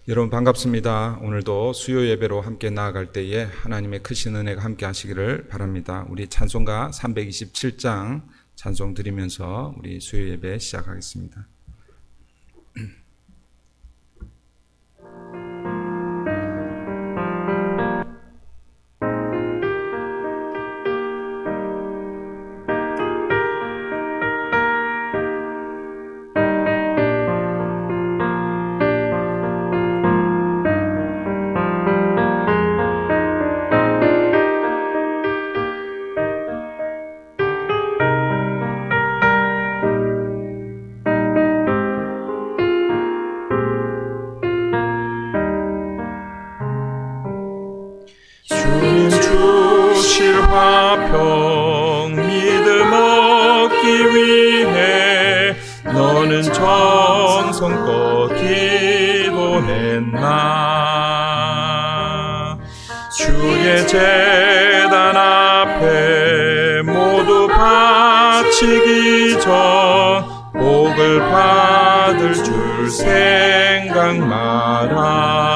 여러분 반갑습니다. 오늘도 수요 예배로 함께 나아갈 때에 하나님의 크신 은혜가 함께 하시기를 바랍니다. 우리 찬송가 327장 찬송 드리면서 우리 수요 예배 시작하겠습니다. 주님 주실 화평 믿음 얻기 위해 너는 정성껏 기도했나. 주의 제단 앞에 모두 바치기 전 복을 받을 줄 생각 마라.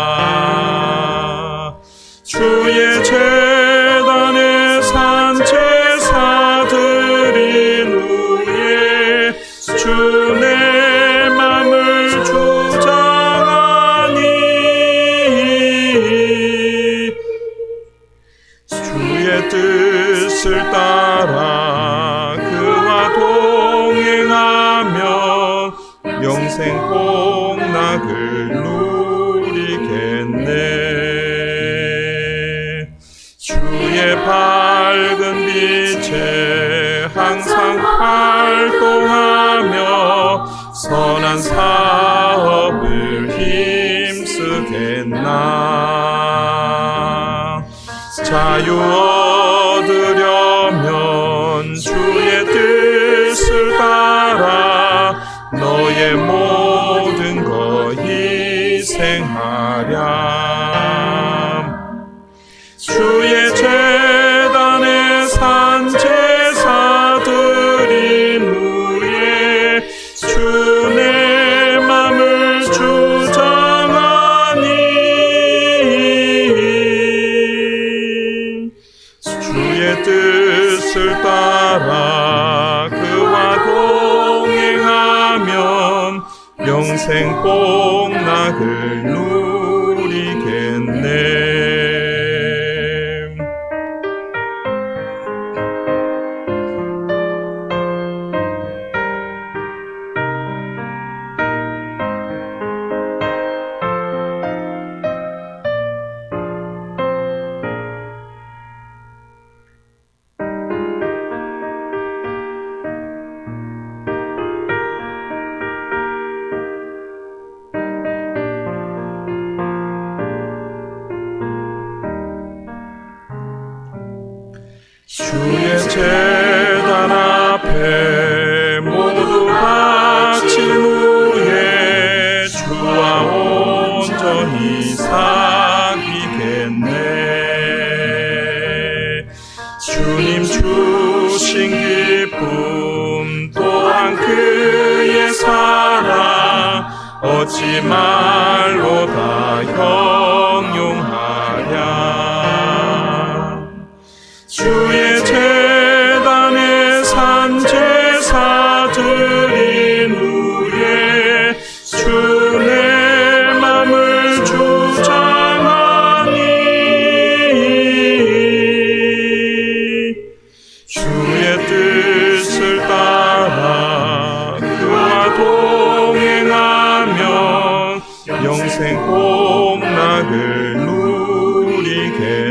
주의 제단에 산제사 드린 후에 주 내 맘을 주장하니 주의 뜻을 따라 그와 동행하면 영생 복락을 누리겠네. 주의 밝은 빛에 항상 활동하며 선한 사업을 힘쓰겠나. 자유 얻으려면 주의 뜻을 따라 너의 모든 것 희생하랴. 주의 제단에 산제사 드린 후에 주 내 맘을 주장하니 주의 뜻을 따라 그와 동행하면 영생 복락을 누리겠네. 주의 제단 앞에 모두 바친 후에 주와 온전히 사귀겠네. 주님 주신 기쁨 또한 그의 사랑 어찌 말로 다 형용하랴. 주의 제단에 산제사 드린 후에 주 내 맘을 주장하니 주의 뜻을 따라 그와 동행하면 영생 복락을 누리겠네.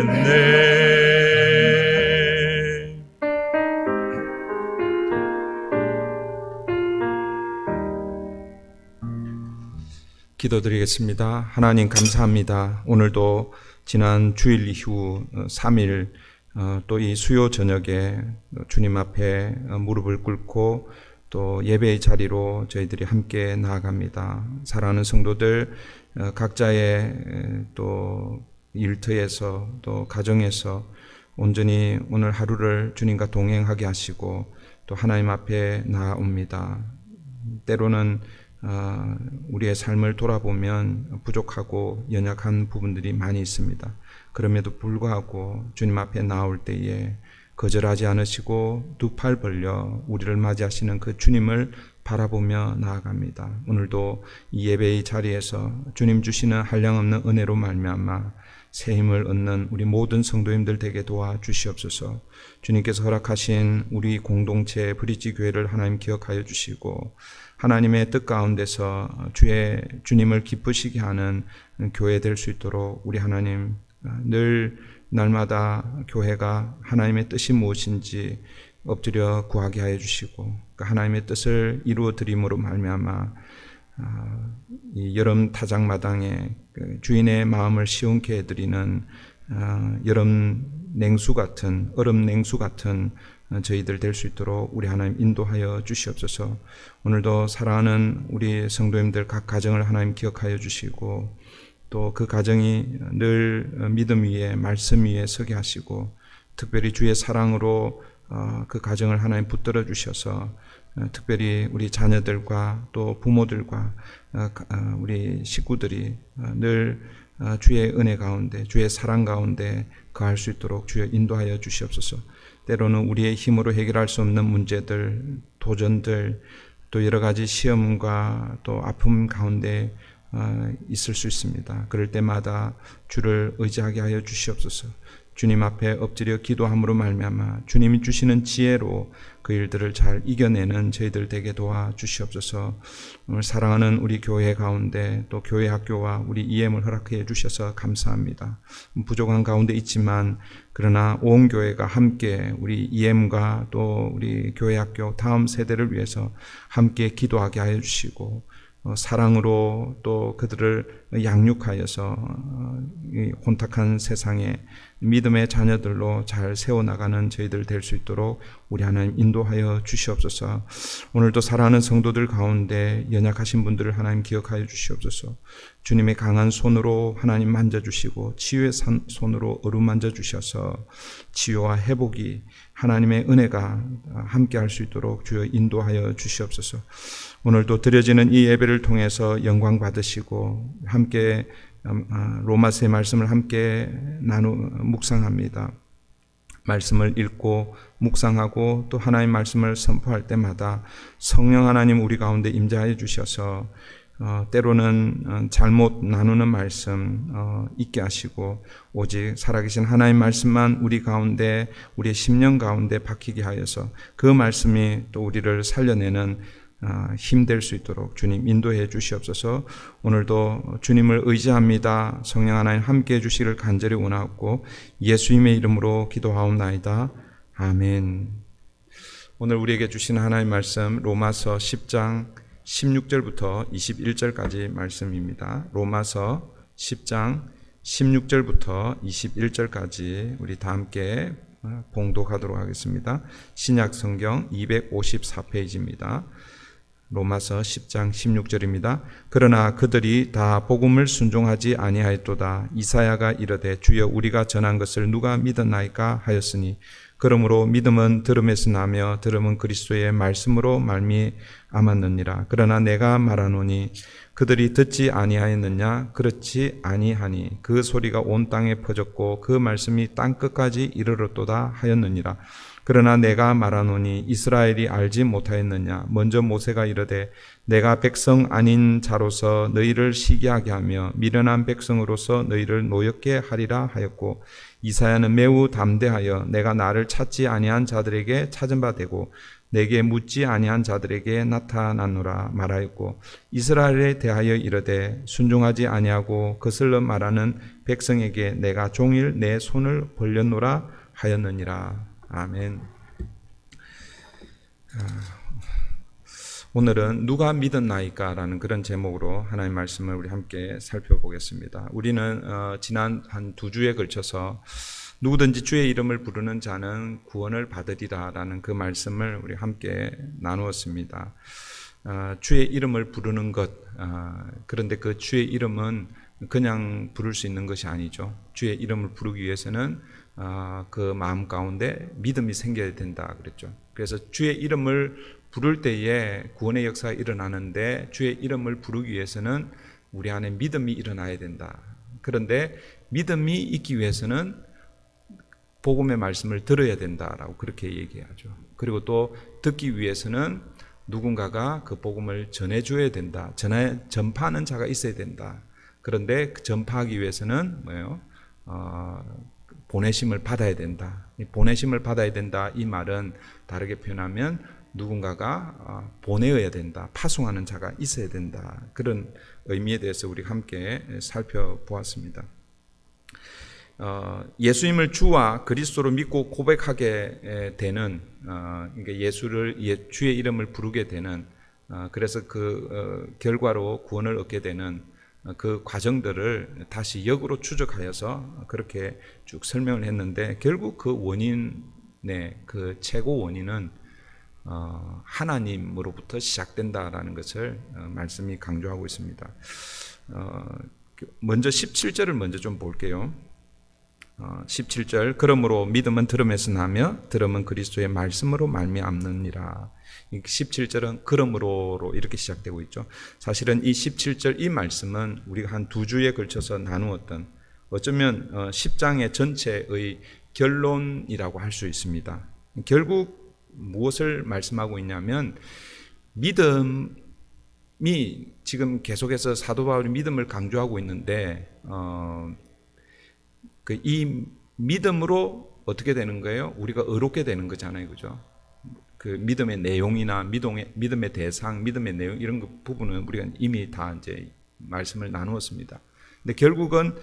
기도드리겠습니다. 하나님 감사합니다. 오늘도 지난 주일 이후 3일 또 이 수요 저녁에 주님 앞에 무릎을 꿇고 또 예배의 자리로 저희들이 함께 나아갑니다. 사랑하는 성도들 각자의 또 일터에서 또 가정에서 온전히 오늘 하루를 주님과 동행하게 하시고 또 하나님 앞에 나아옵니다. 때로는 우리의 삶을 돌아보면 부족하고 연약한 부분들이 많이 있습니다. 그럼에도 불구하고 주님 앞에 나올 때에 거절하지 않으시고 두 팔 벌려 우리를 맞이하시는 그 주님을 바라보며 나아갑니다. 오늘도 이 예배의 자리에서 주님 주시는 한량없는 은혜로 말미암아 새 힘을 얻는 우리 모든 성도님들 되게 도와주시옵소서. 주님께서 허락하신 우리 공동체 브릿지 교회를 하나님 기억하여 주시고 하나님의 뜻 가운데서 주님을 기쁘시게 하는 교회 될 수 있도록 우리 하나님 늘 날마다 교회가 하나님의 뜻이 무엇인지 엎드려 구하게 하여 주시고 그 하나님의 뜻을 이루어 드림으로 말미암아 이 여름 타작마당에 주인의 마음을 시원케 해드리는 얼음 냉수 같은 저희들 될 수 있도록 우리 하나님 인도하여 주시옵소서. 오늘도 사랑하는 우리 성도님들 각 가정을 하나님 기억하여 주시고 또 그 가정이 늘 믿음 위에 말씀 위에 서게 하시고 특별히 주의 사랑으로 그 가정을 하나님 붙들어 주셔서 특별히 우리 자녀들과 또 부모들과 우리 식구들이 늘 주의 은혜 가운데 주의 사랑 가운데 거할 수 있도록 주여 인도하여 주시옵소서. 때로는 우리의 힘으로 해결할 수 없는 문제들, 도전들, 또 여러 가지 시험과 또 아픔 가운데 있을 수 있습니다. 그럴 때마다 주를 의지하게 하여 주시옵소서. 주님 앞에 엎드려 기도함으로 말미암아 주님이 주시는 지혜로 그 일들을 잘 이겨내는 저희들 되게 도와주시옵소서. 오늘 사랑하는 우리 교회 가운데 또 교회 학교와 우리 EM을 허락해 주셔서 감사합니다. 부족한 가운데 있지만 그러나 온 교회가 함께 우리 EM과 또 우리 교회 학교 다음 세대를 위해서 함께 기도하게 하여 주시고 사랑으로 또 그들을 양육하여서 이 혼탁한 세상에 믿음의 자녀들로 잘 세워나가는 저희들 될 수 있도록 우리 하나님 인도하여 주시옵소서. 오늘도 사랑하는 성도들 가운데 연약하신 분들을 하나님 기억하여 주시옵소서. 주님의 강한 손으로 하나님 만져주시고 치유의 손으로 어루만져 주셔서 치유와 회복이 하나님의 은혜가 함께 할 수 있도록 주여 인도하여 주시옵소서. 오늘도 드려지는 이 예배를 통해서 영광 받으시고 함께 로마서의 말씀을 함께 묵상합니다. 말씀을 읽고 묵상하고 또 하나님 말씀을 선포할 때마다 성령 하나님 우리 가운데 임재하여 주셔서 때로는 잘못 나누는 말씀 있게 하시고 오직 살아계신 하나님 말씀만 우리 가운데 우리의 심령 가운데 박히게 하여서 그 말씀이 또 우리를 살려내는 힘될 수 있도록 주님 인도해 주시옵소서. 오늘도 주님을 의지합니다. 성령 하나님 함께해 주시기를 간절히 원하옵고 예수님의 이름으로 기도하옵나이다. 아멘. 오늘 우리에게 주신 하나님 말씀 로마서 10장 16절부터 21절까지 말씀입니다. 로마서 10장 16절부터 21절까지 우리 다 함께 봉독하도록 하겠습니다. 신약 성경 254페이지입니다. 로마서 10장 16절입니다. 그러나 그들이 다 복음을 순종하지 아니하였도다. 이사야가 이르되 주여 우리가 전한 것을 누가 믿었나이까 하였으니 그러므로 믿음은 들음에서 나며 들음은 그리스도의 말씀으로 말미암았느니라. 그러나 내가 말하노니 그들이 듣지 아니하였느냐? 그렇지 아니하니 그 소리가 온 땅에 퍼졌고 그 말씀이 땅끝까지 이르렀도다 하였느니라. 그러나 내가 말하노니 이스라엘이 알지 못하였느냐? 먼저 모세가 이르되 내가 백성 아닌 자로서 너희를 시기하게 하며 미련한 백성으로서 너희를 노엽게 하리라 하였고 이사야는 매우 담대하여 내가 나를 찾지 아니한 자들에게 찾은 바 되고 내게 묻지 아니한 자들에게 나타나노라 말하였고 이스라엘에 대하여 이르되 순종하지 아니하고 거슬러 말하는 백성에게 내가 종일 내 손을 벌렸노라 하였느니라. 아멘. 오늘은 누가 믿었나이까 라는 그런 제목으로 하나님의 말씀을 우리 함께 살펴보겠습니다. 우리는 지난 한 2주에 걸쳐서 누구든지 주의 이름을 부르는 자는 구원을 받으리라 라는 그 말씀을 우리 함께 나누었습니다. 주의 이름을 부르는 것, 그런데 그 주의 이름은 그냥 부를 수 있는 것이 아니죠. 주의 이름을 부르기 위해서는 그 마음 가운데 믿음이 생겨야 된다 그랬죠. 그래서 주의 이름을 부를 때에 구원의 역사가 일어나는데 주의 이름을 부르기 위해서는 우리 안에 믿음이 일어나야 된다. 그런데 믿음이 있기 위해서는 복음의 말씀을 들어야 된다라고 그렇게 얘기하죠. 그리고 또 듣기 위해서는 누군가가 그 복음을 전해줘야 된다. 전파하는 자가 있어야 된다. 그런데 전파하기 위해서는 뭐예요? 보내심을 받아야 된다. 보내심을 받아야 된다. 이 말은 다르게 표현하면 누군가가 보내어야 된다. 파송하는 자가 있어야 된다. 그런 의미에 대해서 우리 함께 살펴보았습니다. 예수님을 주와 그리스도로 믿고 고백하게 되는 그러니까 예수를 주의 이름을 부르게 되는 그래서 그 결과로 구원을 얻게 되는 그 과정들을 다시 역으로 추적하여서 그렇게 쭉 설명을 했는데 결국 그 원인의 그 최고 원인은 하나님으로부터 시작된다라는 것을 말씀이 강조하고 있습니다. 먼저 17절을 먼저 좀 볼게요. 17절 그러므로 믿음은 들음에서 나며 들음은 그리스도의 말씀으로 말미암느니라. 17절은 그러므로로 이렇게 시작되고 있죠. 사실은 이 17절 이 말씀은 우리가 한 두 주에 걸쳐서 나누었던 어쩌면 10장의 전체의 결론이라고 할 수 있습니다. 결국 무엇을 말씀하고 있냐면 믿음이 지금 계속해서 사도 바울이 믿음을 강조하고 있는데 이 믿음으로 어떻게 되는 거예요? 우리가 의롭게 되는 거잖아요, 그죠? 그 믿음의 내용이나 믿음의 대상, 믿음의 내용 이런 부분은 우리가 이미 다 이제 말씀을 나누었습니다. 근데 결국은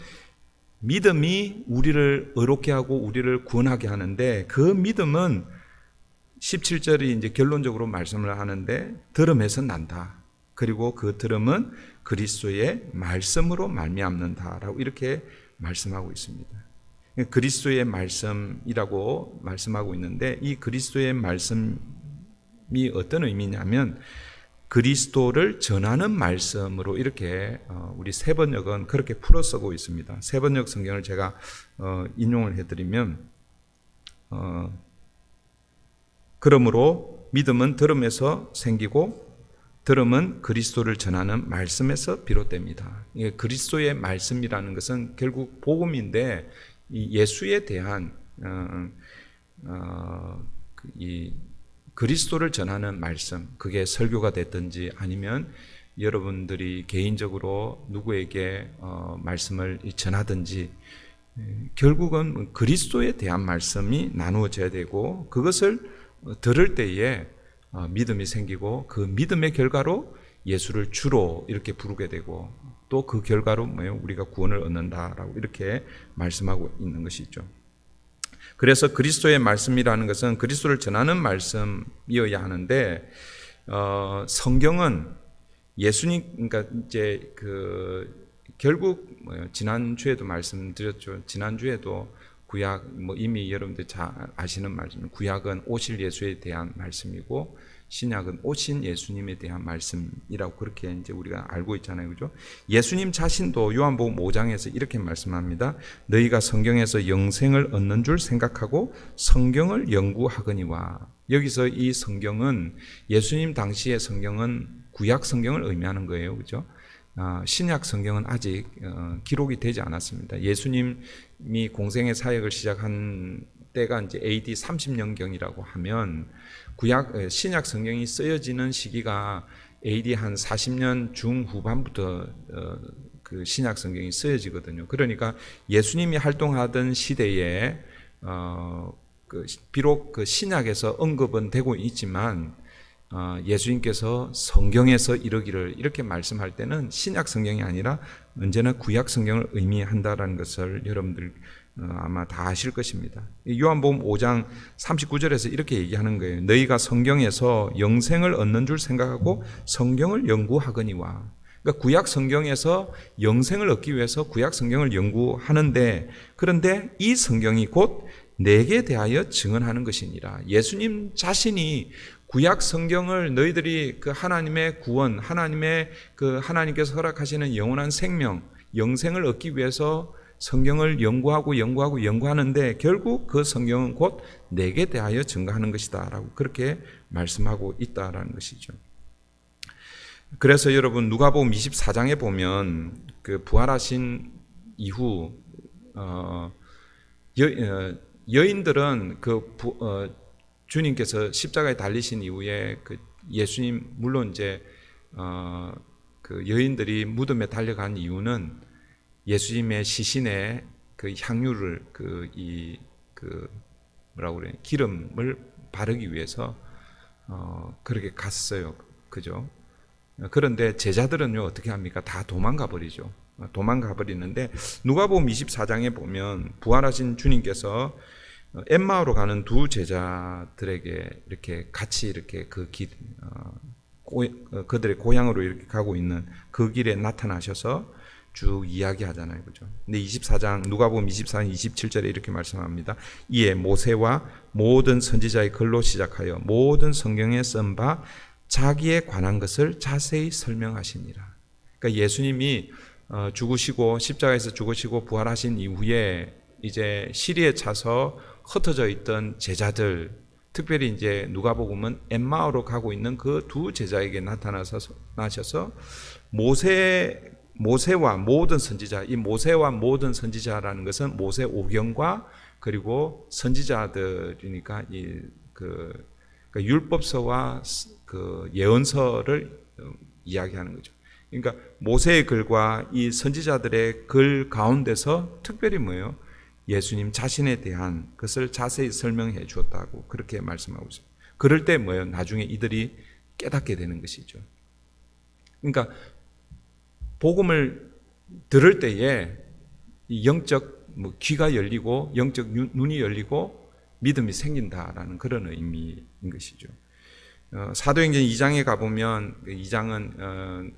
믿음이 우리를 의롭게 하고 우리를 구원하게 하는데 그 믿음은 17절이 이제 결론적으로 말씀을 하는데 들음에서 난다. 그리고 그 들음은 그리스도의 말씀으로 말미암는다라고 이렇게 말씀하고 있습니다. 그리스도의 말씀이라고 말씀하고 있는데 이 그리스도의 말씀이 어떤 의미냐면 그리스도를 전하는 말씀으로 이렇게 우리 세번역은 그렇게 풀어 쓰고 있습니다. 세번역 성경을 제가 인용을 해드리면 그러므로 믿음은 들음에서 생기고 들음은 그리스도를 전하는 말씀에서 비롯됩니다. 이게 그리스도의 말씀이라는 것은 결국 복음인데 이 예수에 대한 이 그리스도를 전하는 말씀, 그게 설교가 됐든지 아니면 여러분들이 개인적으로 누구에게 말씀을 전하든지 결국은 그리스도에 대한 말씀이 나누어져야 되고 그것을 들을 때에 믿음이 생기고 그 믿음의 결과로 예수를 주로 이렇게 부르게 되고 또 그 결과로 뭐예요? 우리가 구원을 얻는다라고 이렇게 말씀하고 있는 것이죠. 그래서 그리스도의 말씀이라는 것은 그리스도를 전하는 말씀이어야 하는데 성경은 예수님 그러니까 이제 결국 뭐예요? 지난주에도 말씀드렸죠. 지난주에도 구약 이미 여러분들 잘 아시는 말씀 구약은 오실 예수에 대한 말씀이고 신약은 오신 예수님에 대한 말씀이라고 그렇게 이제 우리가 알고 있잖아요. 그죠? 예수님 자신도 요한복음 5장에서 이렇게 말씀합니다. 너희가 성경에서 영생을 얻는 줄 생각하고 성경을 연구하거니와. 여기서 이 성경은 예수님 당시의 성경은 구약 성경을 의미하는 거예요. 그죠? 신약 성경은 아직 기록이 되지 않았습니다. 예수님이 공생의 사역을 시작한 때가 이제 AD 30년경이라고 하면 신약 성경이 쓰여지는 시기가 AD 한 40년 중후반부터 그 신약 성경이 쓰여지거든요. 그러니까 예수님이 활동하던 시대에 비록 그 신약에서 언급은 되고 있지만 예수님께서 성경에서 이르기를 이렇게 말씀할 때는 신약 성경이 아니라 언제나 구약 성경을 의미한다라는 것을 여러분들 아마 다 아실 것입니다. 요한복음 5장 39절에서 이렇게 얘기하는 거예요. 너희가 성경에서 영생을 얻는 줄 생각하고 성경을 연구하거니와. 그러니까 구약 성경에서 영생을 얻기 위해서 구약 성경을 연구하는데 그런데 이 성경이 곧 내게 대하여 증언하는 것이니라. 예수님 자신이 구약 성경을 너희들이 그 하나님의 구원, 하나님의 그 하나님께서 허락하시는 영원한 생명, 영생을 얻기 위해서 성경을 연구하는데 결국 그 성경은 곧 내게 대하여 증거하는 것이다 라고 그렇게 말씀하고 있다라는 것이죠. 그래서 여러분 누가복음 24장에 보면 그 부활하신 이후 여인들은 주님께서 십자가에 달리신 이후에 그 예수님 물론 이제 그 여인들이 무덤에 달려간 이유는 예수님의 시신에 그 향유를 뭐라고 그래 기름을 바르기 위해서 그렇게 갔어요. 그죠? 그런데 제자들은요 어떻게 합니까? 다 도망가 버리죠. 도망가 버리는데 누가복음 24장에 보면 부활하신 주님께서 엠마오로 가는 두 제자들에게 이렇게 같이 이렇게 그들의 고향으로 이렇게 가고 있는 그 길에 나타나셔서 쭉 이야기하잖아요. 그죠? 근데 24장 누가복음 24장 27절에 이렇게 말씀합니다. 이에 모세와 모든 선지자의 글로 시작하여 모든 성경에 쓴 바 자기에 관한 것을 자세히 설명하시니라. 그러니까 예수님이 죽으시고 십자가에서 죽으시고 부활하신 이후에 이제 시리에 차서 흩어져 있던 제자들, 특별히 이제 누가복음은 엠마오로 가고 있는 그 두 제자에게 나타나셔서 모세와 모든 선지자, 이 모세와 모든 선지자라는 것은 모세 오경과 그리고 선지자들이니까 그러니까 율법서와 그 예언서를 이야기하는 거죠. 그러니까 모세의 글과 이 선지자들의 글 가운데서 특별히 뭐예요? 예수님 자신에 대한 것을 자세히 설명해 주었다고 그렇게 말씀하고 있습니다. 그럴 때 뭐예요? 나중에 이들이 깨닫게 되는 것이죠. 그러니까 복음을 들을 때에 영적 귀가 열리고 영적 눈이 열리고 믿음이 생긴다라는 그런 의미인 것이죠. 사도행전 2장에 가보면 2장은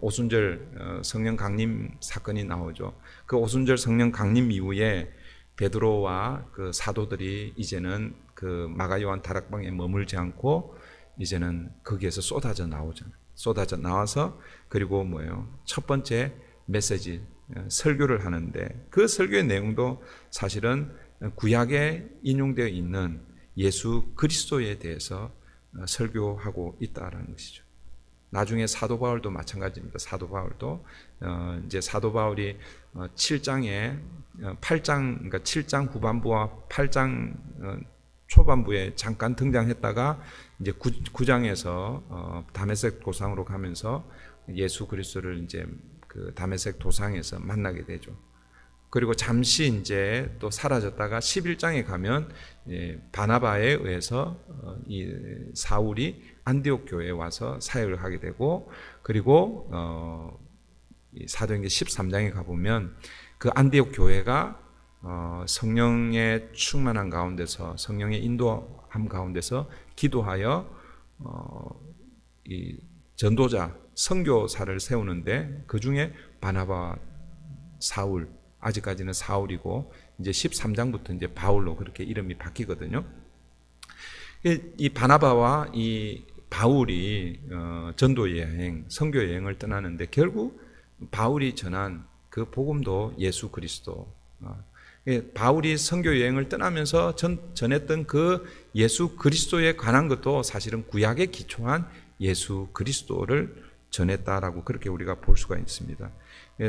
오순절 성령 강림 사건이 나오죠. 그 오순절 성령 강림 이후에 베드로와 그 사도들이 이제는 그 마가 요한 다락방에 머물지 않고 이제는 거기에서 쏟아져 나오잖아요. 쏟아져 나와서 그리고 뭐예요? 첫 번째 메시지 설교를 하는데 그 설교의 내용도 사실은 구약에 인용되어 있는 예수 그리스도에 대해서 설교하고 있다라는 것이죠. 나중에 사도 바울도 마찬가지입니다. 사도 바울도 이제 사도 바울이 7장에 8장 그러니까 7장 후반부와 8장 초반부에 잠깐 등장했다가 이제 9장에서 다메섹 도상으로 가면서 예수 그리스도를 이제 그 다메섹 도상에서 만나게 되죠. 그리고 잠시 이제 또 사라졌다가 11장에 가면 바나바에 의해서 이 사울이 안디옥 교회에 와서 사역을 하게 되고 그리고 사도행전 13장에 가보면 그 안디옥 교회가 성령의 충만한 가운데서 성령의 인도함 가운데서 기도하여 이 전도자 선교사를 세우는데 그 중에 바나바와 사울 아직까지는 사울이고 이제 13장부터 이제 바울로 그렇게 이름이 바뀌거든요. 이 바나바와 이 바울이 전도 여행, 선교 여행을 떠나는데 결국 바울이 전한 그 복음도 예수 그리스도. 바울이 선교 여행을 떠나면서 전했던 그 예수 그리스도에 관한 것도 사실은 구약에 기초한 예수 그리스도를 전했다라고 그렇게 우리가 볼 수가 있습니다.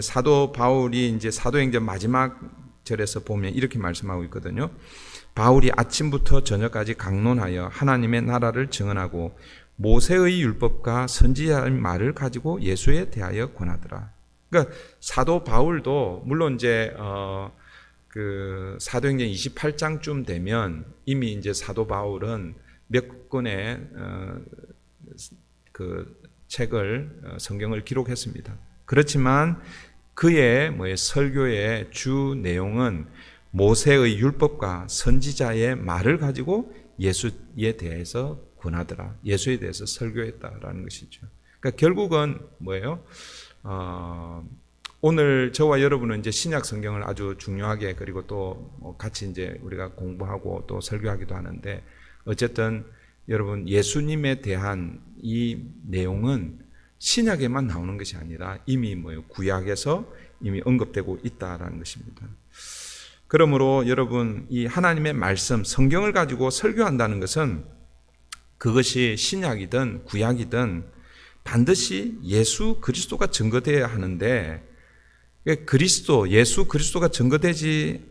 사도 바울이 이제 사도행전 마지막 절에서 보면 이렇게 말씀하고 있거든요. 바울이 아침부터 저녁까지 강론하여 하나님의 나라를 증언하고 모세의 율법과 선지자의 말을 가지고 예수에 대하여 권하더라. 그러니까 사도 바울도 물론 이제 그 사도행전 28장쯤 되면 이미 이제 사도 바울은 몇 권의 그 책을 성경을 기록했습니다. 그렇지만 그의 설교의 주 내용은 모세의 율법과 선지자의 말을 가지고 예수에 대해서 권하더라. 예수에 대해서 설교했다라는 것이죠. 그러니까 결국은 뭐예요? 오늘 저와 여러분은 이제 신약 성경을 아주 중요하게 그리고 또 같이 이제 우리가 공부하고 또 설교하기도 하는데 어쨌든 여러분 예수님에 대한 이 내용은 신약에만 나오는 것이 아니라 이미 구약에서 이미 언급되고 있다라는 것입니다. 그러므로 여러분, 이 하나님의 말씀, 성경을 가지고 설교한다는 것은 그것이 신약이든 구약이든 반드시 예수 그리스도가 증거되어야 하는데, 그리스도, 예수 그리스도가 증거되지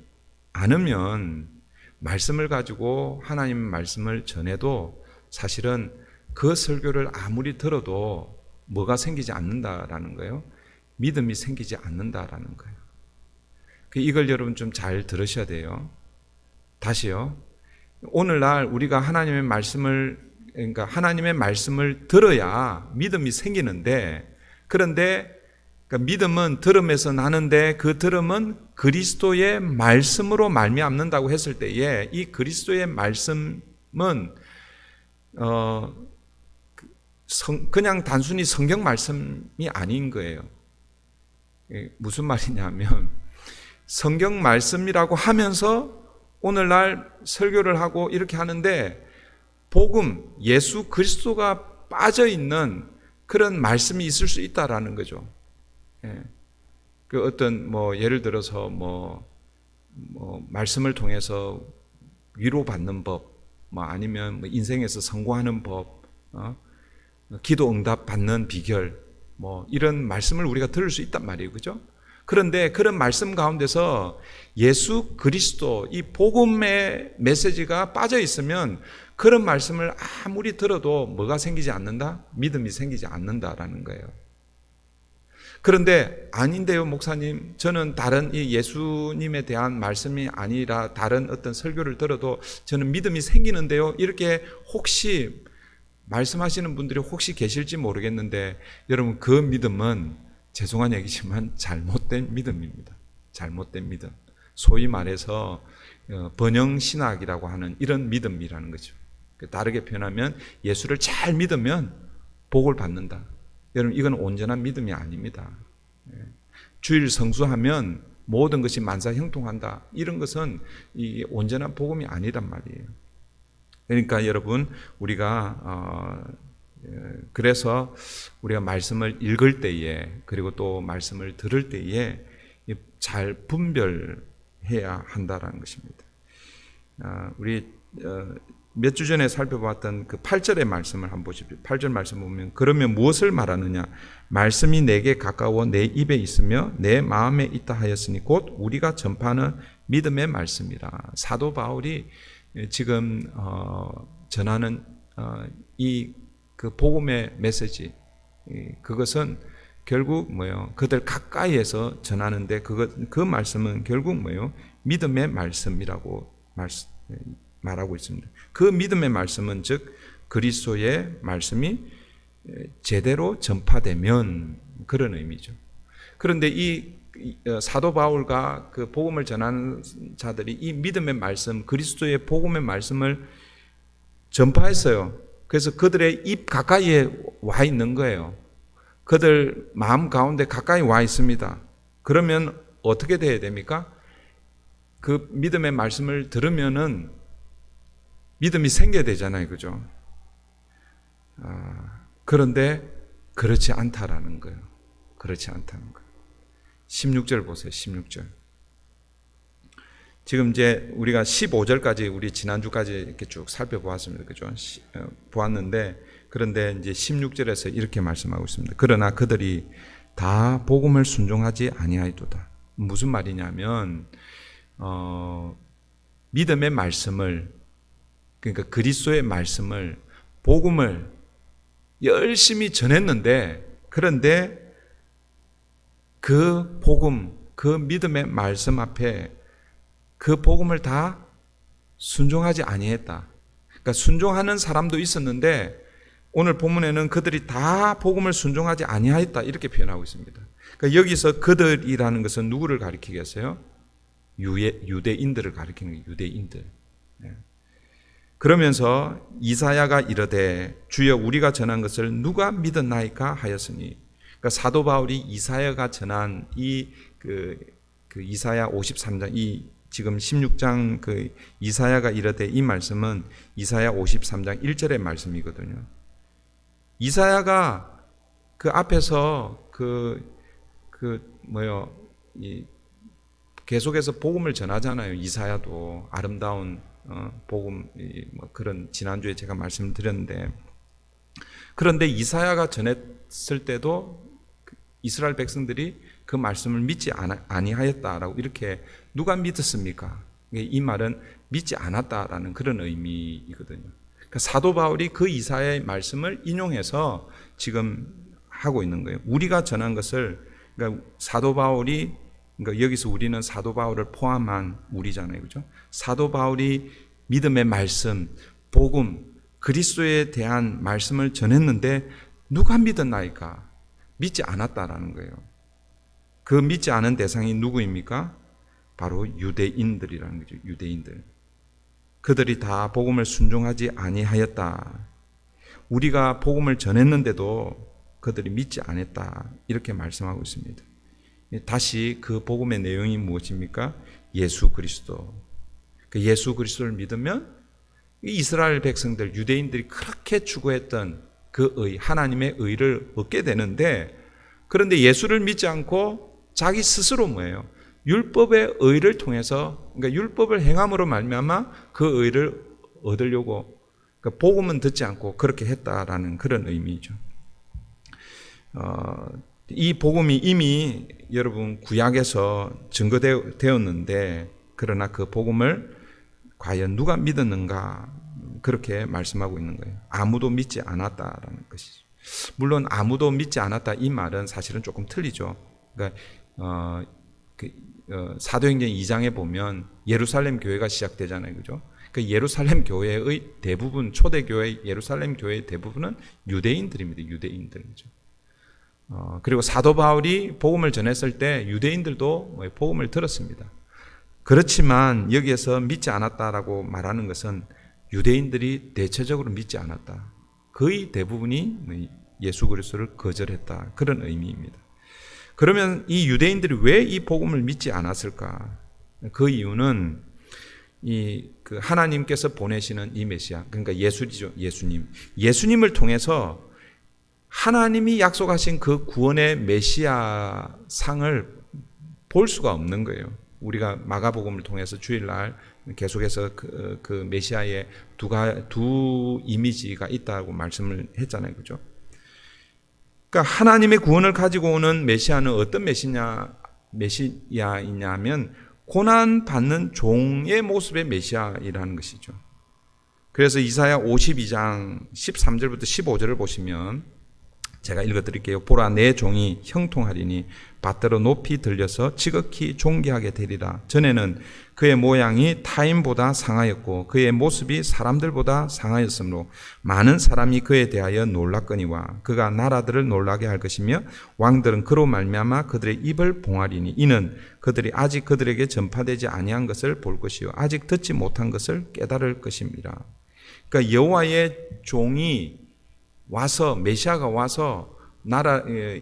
않으면 말씀을 가지고 하나님 말씀을 전해도 사실은 그 설교를 아무리 들어도 뭐가 생기지 않는다라는 거예요. 믿음이 생기지 않는다라는 거예요. 이걸 여러분 좀 잘 들으셔야 돼요. 다시요. 오늘날 우리가 하나님의 말씀을, 그러니까 하나님의 말씀을 들어야 믿음이 생기는데, 그런데 그러니까 믿음은 들음에서 나는데 그 들음은 그리스도의 말씀으로 말미암는다고 했을 때에 이 그리스도의 말씀은 그냥 단순히 성경 말씀이 아닌 거예요. 무슨 말이냐면 성경 말씀이라고 하면서 오늘날 설교를 하고 이렇게 하는데 복음, 예수 그리스도가 빠져 있는 그런 말씀이 있을 수 있다라는 거죠. 그 어떤 예를 들어서 말씀을 통해서 위로받는 법, 아니면 인생에서 성공하는 법, 기도 응답 받는 비결, 이런 말씀을 우리가 들을 수 있단 말이에요, 그죠? 그런데 그런 말씀 가운데서 예수 그리스도, 이 복음의 메시지가 빠져 있으면 그런 말씀을 아무리 들어도 뭐가 생기지 않는다? 믿음이 생기지 않는다라는 거예요. 그런데 아닌데요, 목사님, 저는 다른 이 예수님에 대한 말씀이 아니라 다른 어떤 설교를 들어도 저는 믿음이 생기는데요, 이렇게 혹시 말씀하시는 분들이 혹시 계실지 모르겠는데, 여러분, 그 믿음은 죄송한 얘기지만 잘못된 믿음입니다. 잘못된 믿음. 소위 말해서 번영신학이라고 하는 이런 믿음이라는 거죠. 다르게 표현하면 예수를 잘 믿으면 복을 받는다. 여러분, 이건 온전한 믿음이 아닙니다. 주일 성수하면 모든 것이 만사형통한다. 이런 것은 이 온전한 복음이 아니란 말이에요. 그러니까 여러분, 우리가 그래서 우리가 말씀을 읽을 때에, 그리고 또 말씀을 들을 때에 잘 분별해야 한다라는 것입니다. 우리 몇 주 전에 살펴봤던 그 8절의 말씀을 한번 보십시오. 8절 말씀 보면, 그러면 무엇을 말하느냐? 말씀이 내게 가까워 내 입에 있으며 내 마음에 있다 하였으니 곧 우리가 전파하는 믿음의 말씀이라. 사도 바울이 지금 전하는 이 그 복음의 메시지, 그것은 결국 뭐예요? 그들 가까이에서 전하는데 그 말씀은 결국 뭐예요? 믿음의 말씀이라고 말하고 있습니다. 그 믿음의 말씀은 즉 그리스도의 말씀이 제대로 전파되면, 그런 의미죠. 그런데 이 사도 바울과 그 복음을 전하는 자들이 이 믿음의 말씀, 그리스도의 복음의 말씀을 전파했어요. 그래서 그들의 입 가까이에 와 있는 거예요. 그들 마음 가운데 가까이 와 있습니다. 그러면 어떻게 돼야 됩니까? 그 믿음의 말씀을 들으면은 믿음이 생겨야 되잖아요, 그죠? 그런데 그렇지 않다라는 거예요. 그렇지 않다는 거예요. 16절 보세요, 16절. 지금 이제 우리가 15절까지 우리 지난주까지 이렇게 쭉 살펴보았습니다. 그죠? 보았는데, 그런데 이제 16절에서 이렇게 말씀하고 있습니다. 그러나 그들이 다 복음을 순종하지 아니하였도다. 무슨 말이냐면, 믿음의 말씀을, 그러니까 그리스도의 말씀을, 복음을 열심히 전했는데, 그런데 그 복음, 그 믿음의 말씀 앞에 그 복음을 다 순종하지 아니했다. 그러니까 순종하는 사람도 있었는데 오늘 본문에는 그들이 다 복음을 순종하지 아니하였다, 이렇게 표현하고 있습니다. 그러니까 여기서 그들이라는 것은 누구를 가리키겠어요? 유대인들을 가리키는 거예요. 유대인들. 그러면서 이사야가 이르되 주여 우리가 전한 것을 누가 믿었나이까 하였으니, 그러니까 사도 바울이 이사야가 전한 그 이사야 53장, 이 지금 16장 그 이사야가 이르되, 이 말씀은 이사야 53장 1절의 말씀이거든요. 이사야가 그 앞에서 계속해서 복음을 전하잖아요. 이사야도 아름다운 복음, 뭐 그런 지난주에 제가 말씀을 드렸는데, 그런데 이사야가 전했을 때도 이스라엘 백성들이 그 말씀을 믿지 아니하였다라고 이렇게 누가 믿었습니까? 이 말은 믿지 않았다라는 그런 의미이거든요. 그러니까 사도 바울이 그 이사야의 말씀을 인용해서 지금 하고 있는 거예요. 우리가 전한 것을, 그러니까 사도 바울이, 그러니까 여기서 우리는 사도 바울을 포함한 우리잖아요, 그죠? 사도 바울이 믿음의 말씀, 복음, 그리스도에 대한 말씀을 전했는데 누가 믿었나이까? 믿지 않았다라는 거예요. 그 믿지 않은 대상이 누구입니까? 바로 유대인들이라는 거죠. 유대인들. 그들이 다 복음을 순종하지 아니하였다. 우리가 복음을 전했는데도 그들이 믿지 않았다. 이렇게 말씀하고 있습니다. 다시 그 복음의 내용이 무엇입니까? 예수 그리스도. 그 예수 그리스도를 믿으면 이스라엘 백성들, 유대인들이 그렇게 추구했던 그 의, 하나님의 의를 얻게 되는데, 그런데 예수를 믿지 않고 자기 스스로 뭐예요? 율법의 의를 통해서, 그러니까 율법을 행함으로 말미암아 그 의를 얻으려고, 그러니까 복음은 듣지 않고 그렇게 했다라는 그런 의미죠. 이 복음이 이미 여러분 구약에서 증거되었는데, 그러나 그 복음을 과연 누가 믿었는가, 그렇게 말씀하고 있는 거예요. 아무도 믿지 않았다라는 것이죠. 물론 아무도 믿지 않았다 이 말은 사실은 조금 틀리죠. 그러니까 사도행전 2장에 보면 예루살렘 교회가 시작되잖아요, 그죠? 그 예루살렘 교회의 대부분, 초대교회 예루살렘 교회의 대부분은 유대인들입니다. 유대인들이죠. 그리고 사도 바울이 복음을 전했을 때 유대인들도 복음을 들었습니다. 그렇지만 여기에서 믿지 않았다라고 말하는 것은 유대인들이 대체적으로 믿지 않았다. 거의 대부분이 예수 그리스도를 거절했다. 그런 의미입니다. 그러면 이 유대인들이 왜 이 복음을 믿지 않았을까? 그 이유는 그 하나님께서 보내시는 이 메시아, 그러니까 예수죠, 예수님. 예수님을 통해서 하나님이 약속하신 그 구원의 메시아 상을 볼 수가 없는 거예요. 우리가 마가복음을 통해서 주일날 계속해서 그 메시아의 두 이미지가 있다고 말씀을 했잖아요, 그죠? 그러니까 하나님의 구원을 가지고 오는 메시아는 어떤 메시아이냐면 고난 받는 종의 모습의 메시아이라는 것이죠. 그래서 이사야 52장 13절부터 15절을 보시면 제가 읽어드릴게요. 보라, 내 종이 형통하리니 밭대로 높이 들려서 지극히 존귀하게 되리라. 전에는 그의 모양이 타인보다 상하였고 그의 모습이 사람들보다 상하였으므로 많은 사람이 그에 대하여 놀랐거니와 그가 나라들을 놀라게 할 것이며 왕들은 그로 말미암아 그들의 입을 봉하리니 이는 그들이 아직 그들에게 전파되지 아니한 것을 볼 것이요 아직 듣지 못한 것을 깨달을 것입니다. 그러니까 여호와의 종이 와서, 메시아가 와서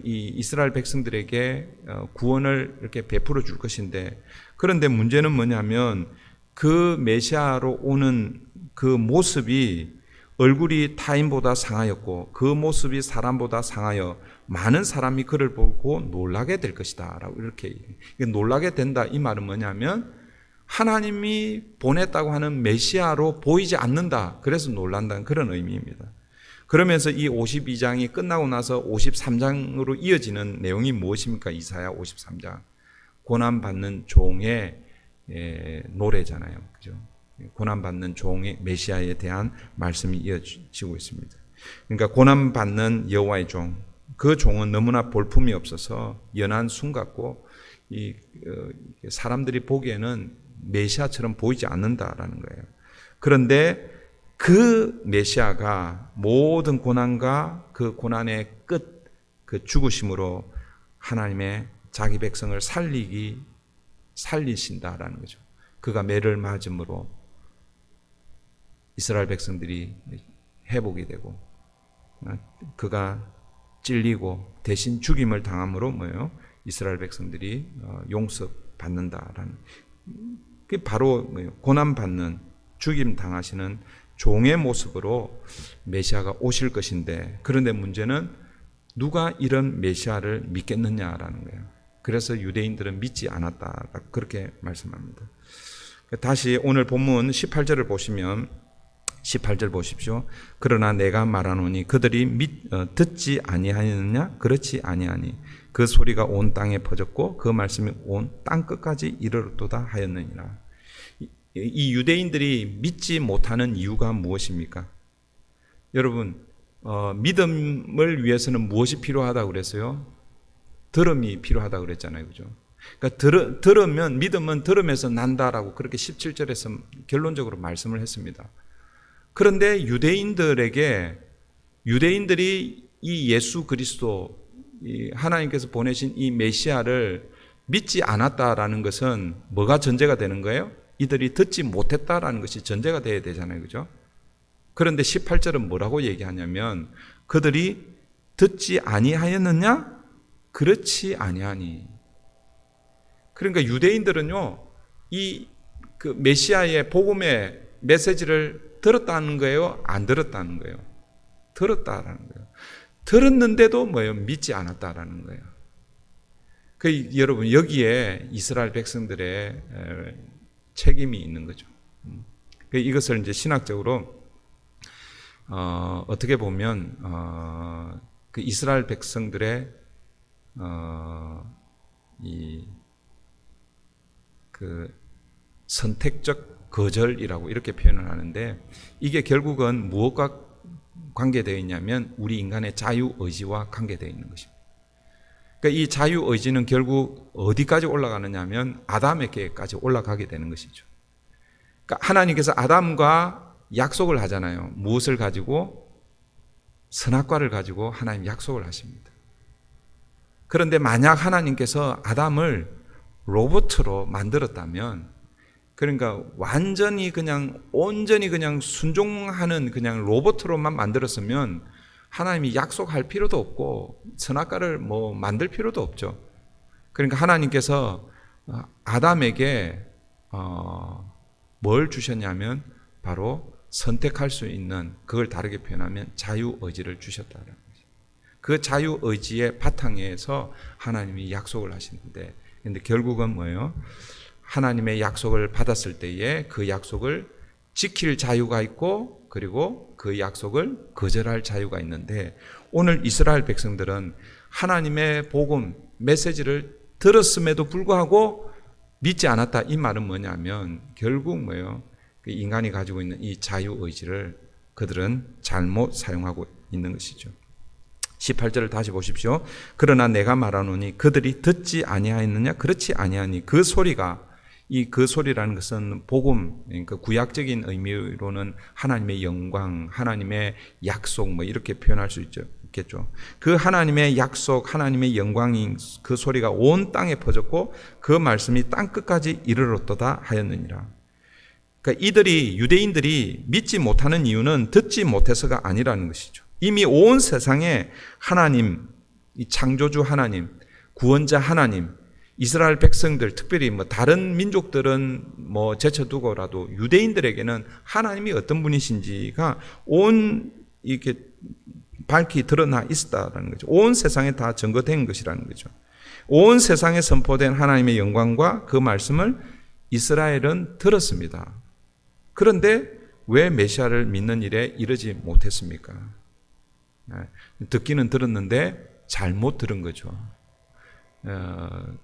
이 이스라엘 백성들에게 구원을 이렇게 베풀어 줄 것인데, 그런데 문제는 뭐냐면 그 메시아로 오는 그 모습이 얼굴이 타인보다 상하였고 그 모습이 사람보다 상하여 많은 사람이 그를 보고 놀라게 될 것이다 라고 이렇게 놀라게 된다. 이 말은 뭐냐면 하나님이 보냈다고 하는 메시아로 보이지 않는다. 그래서 놀란다는 그런 의미입니다. 그러면서 이 52장이 끝나고 나서 53장으로 이어지는 내용이 무엇입니까? 이사야 53장. 고난받는 종의 노래잖아요. 그죠? 고난받는 종의 메시아에 대한 말씀이 이어지고 있습니다. 그러니까 고난받는 여호와의 종. 그 종은 너무나 볼품이 없어서 연한 순 같고 사람들이 보기에는 메시아처럼 보이지 않는다라는 거예요. 그런데 그 메시아가 모든 고난과 그 고난의 끝, 그 죽으심으로 하나님의 자기 백성을 살리신다라는 거죠. 그가 매를 맞음으로 이스라엘 백성들이 회복이 되고 그가 찔리고 대신 죽임을 당함으로 뭐예요? 이스라엘 백성들이 용서받는다라는, 그게 바로 뭐예요? 고난받는, 죽임 당하시는 종의 모습으로 메시아가 오실 것인데, 그런데 문제는 누가 이런 메시아를 믿겠느냐라는 거예요. 그래서 유대인들은 믿지 않았다. 그렇게 말씀합니다. 다시 오늘 본문 18절을 보시면 18절 보십시오. 그러나 내가 말하노니 그들이 듣지 아니하였느냐? 그렇지 아니하니 그 소리가 온 땅에 퍼졌고 그 말씀이 온 땅 끝까지 이르렀도다 하였느니라. 이 유대인들이 믿지 못하는 이유가 무엇입니까? 여러분, 믿음을 위해서는 무엇이 필요하다고 그랬어요? 들음이 필요하다고 그랬잖아요. 그죠? 그러니까 들으면, 믿음은 들음에서 난다라고 그렇게 17절에서 결론적으로 말씀을 했습니다. 그런데 유대인들이 이 예수 그리스도, 하나님께서 보내신 이 메시아를 믿지 않았다라는 것은 뭐가 전제가 되는 거예요? 이들이 듣지 못했다라는 것이 전제가 돼야 되잖아요. 그죠? 그런데 18절은 뭐라고 얘기하냐면 그들이 듣지 아니하였느냐? 그렇지 아니하니. 그러니까 유대인들은요, 그 메시아의 복음의 메시지를 들었다는 거예요? 안 들었다는 거예요? 들었다라는 거예요. 들었는데도 뭐예요? 믿지 않았다라는 거예요. 여러분, 여기에 이스라엘 백성들의 책임이 있는 거죠. 이것을 이제 신학적으로 어떻게 보면 그 이스라엘 백성들의 그 선택적 거절이라고 이렇게 표현을 하는데, 이게 결국은 무엇과 관계되어 있냐면 우리 인간의 자유의지와 관계되어 있는 것입니다. 그러니까 이 자유의지는 결국 어디까지 올라가느냐 하면 아담에게까지 올라가게 되는 것이죠. 그러니까 하나님께서 아담과 약속을 하잖아요. 무엇을 가지고? 선악과를 가지고 하나님 약속을 하십니다. 그런데 만약 하나님께서 아담을 로봇으로 만들었다면, 그러니까 온전히 그냥 순종하는 그냥 로봇으로만 만들었으면 하나님이 약속할 필요도 없고 선악과를 만들 필요도 없죠. 그러니까 하나님께서 아담에게 뭘 주셨냐면 바로 선택할 수 있는, 그걸 다르게 표현하면 자유의지를 주셨다는 거죠. 그 자유의지의 바탕에서 하나님이 약속을 하시는데, 근데 결국은 뭐예요? 하나님의 약속을 받았을 때에 그 약속을 지킬 자유가 있고, 그리고 그 약속을 거절할 자유가 있는데, 오늘 이스라엘 백성들은 하나님의 복음 메시지를 들었음에도 불구하고 믿지 않았다. 이 말은 뭐냐면 결국 뭐예요? 그 인간이 가지고 있는 이 자유의지를 그들은 잘못 사용하고 있는 것이죠. 18절을 다시 보십시오. 그러나 내가 말하노니 그들이 듣지 아니하였느냐? 그렇지 아니하니 그 소리가, 그 소리라는 것은 복음, 그러니까 구약적인 의미로는 하나님의 영광, 하나님의 약속 이렇게 표현할 수 있겠죠. 그 하나님의 약속, 하나님의 영광인 그 소리가 온 땅에 퍼졌고 그 말씀이 땅 끝까지 이르렀도다 하였느니라. 그러니까 유대인들이 믿지 못하는 이유는 듣지 못해서가 아니라는 것이죠. 이미 온 세상에 하나님, 이 창조주 하나님, 구원자 하나님, 이스라엘 백성들, 특별히 다른 민족들은 제쳐두고라도 유대인들에게는 하나님이 어떤 분이신지가 이렇게 밝히 드러나 있었다는 거죠. 온 세상에 다 증거된 것이라는 거죠. 온 세상에 선포된 하나님의 영광과 그 말씀을 이스라엘은 들었습니다. 그런데 왜 메시아를 믿는 일에 이르지 못했습니까? 듣기는 들었는데 잘못 들은 거죠.